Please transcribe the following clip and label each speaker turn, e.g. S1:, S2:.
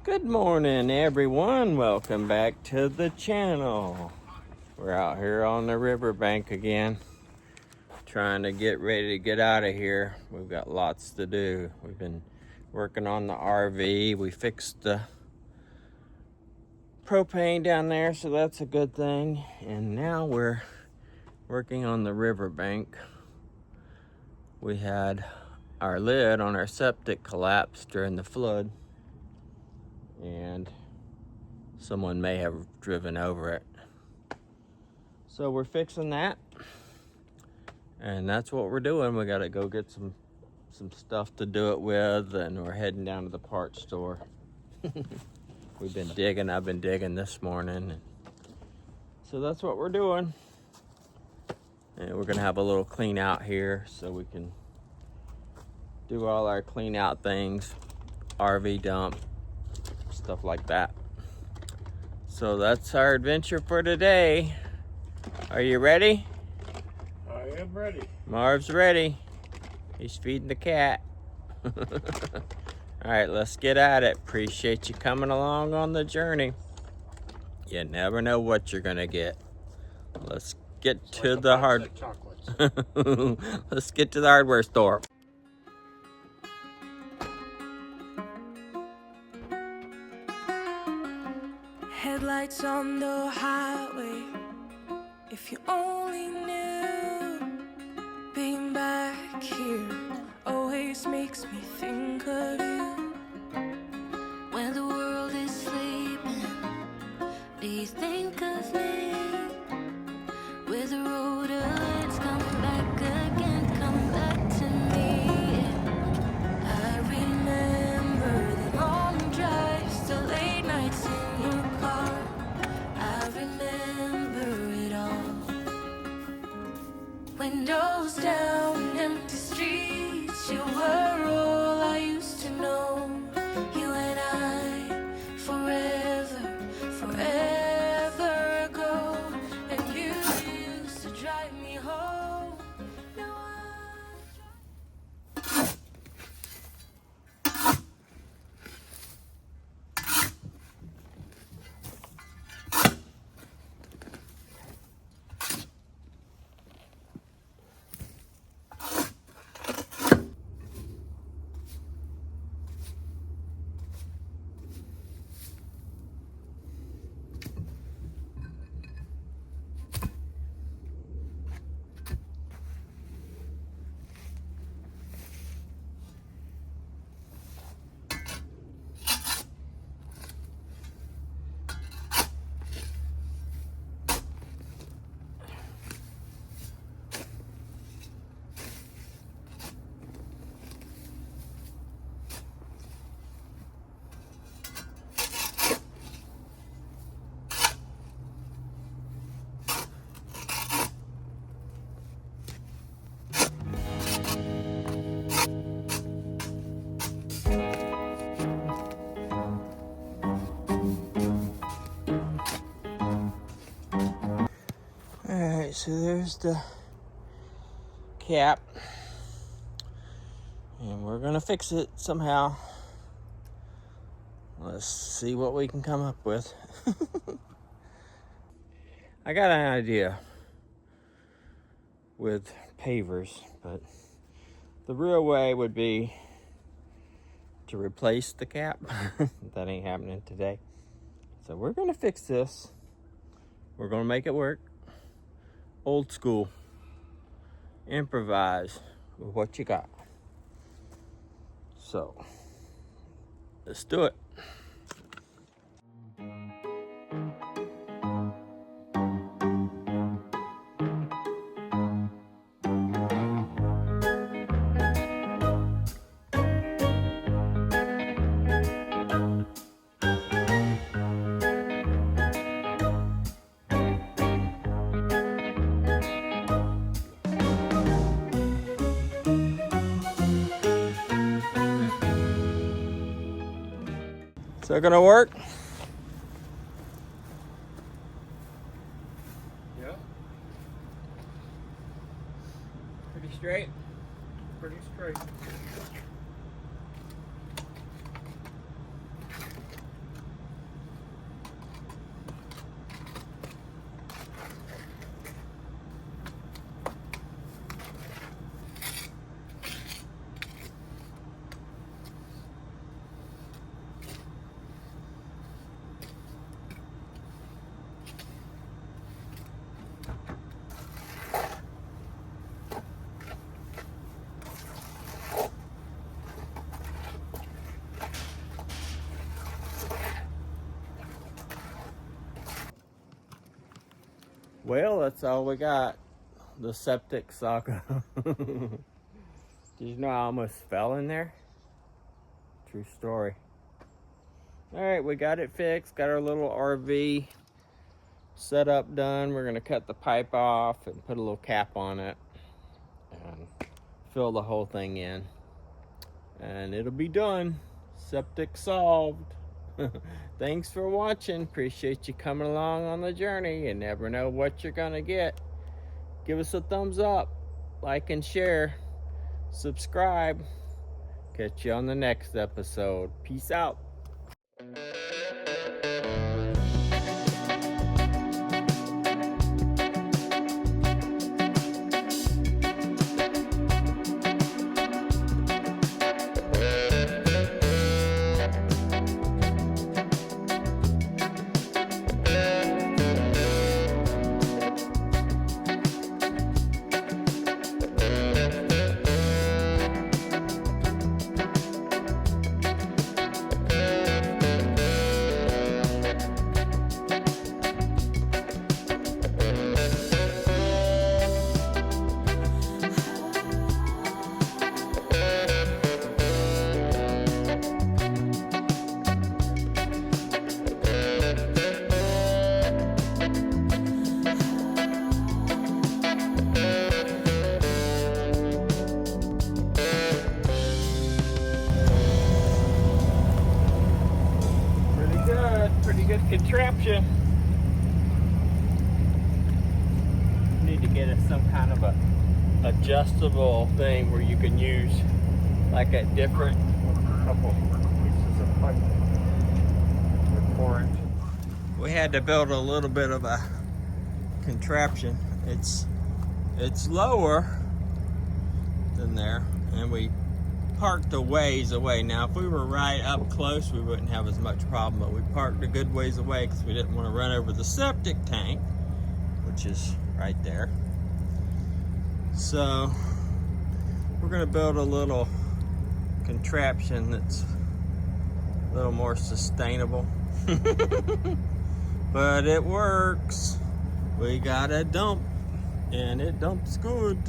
S1: Good morning, everyone. Welcome back to the channel. We're out here on the riverbank again, trying to get ready to get out of here. We've got lots to do. We've been working on the RV. We fixed the propane down there, so that's a good thing. And now we're working on the riverbank. We had our lid on our septic collapse during the flood, and someone may have driven over it. So we're fixing that, and that's what we're doing. We gotta go get some stuff to do it with, and we're heading down to the parts store. We've been digging. I've been digging this morning, so that's what we're doing. And we're gonna have a little clean out here so we can do all our clean out things, RV dump, stuff like that. So that's our adventure for today. Are you ready?
S2: I am ready.
S1: Marv's ready. He's feeding the cat. All right, let's get at it. Appreciate you coming along on the journey. You never know what you're gonna get. Let's get to the Let's get to the hardware store.
S3: Headlights on the highway. If you only knew, being back here always makes me think of you. When the world is sleeping, do you think of me? With the road ahead's coming back again, coming back to me. I remember the long drives, the late nights in your car. I remember it all. Windows down, empty streets, you were all I used to know. You and I, forever ago. And you used to drive me home. Now
S1: Alright, so there's the cap. And we're gonna fix it somehow. Let's see what we can come up with. I got an idea with pavers, but the real way would be to replace the cap. That ain't happening today. So we're gonna fix this. We're gonna make it work. Old school. Improvise with what you got. So let's do it. Is that gonna work?
S2: Yeah,
S1: Pretty straight.
S2: pretty straight.
S1: Well, that's all we got. The septic saga. Did you know I almost fell in there? True story. Alright, we got it fixed. Got our little RV setup done. We're going to cut the pipe off and put a little cap on it and fill the whole thing in. And it'll be done. Septic solved. Thanks for watching. Appreciate you coming along on the journey. You never know what you're gonna get. Give us a thumbs up, like and share, subscribe. Catch you on the next episode. Peace out. Pretty good contraption. Need to get us some kind of a adjustable thing where you can use like at different couple pieces of pipe. We had to build a little bit of a contraption. It's lower than there, and we parked a ways away. Now, if we were right up close, we wouldn't have as much problem, but we parked a good ways away because we didn't want to run over the septic tank, which is right there. So, we're going to build a little contraption that's a little more sustainable. But it works. We got a dump, and it dumps good.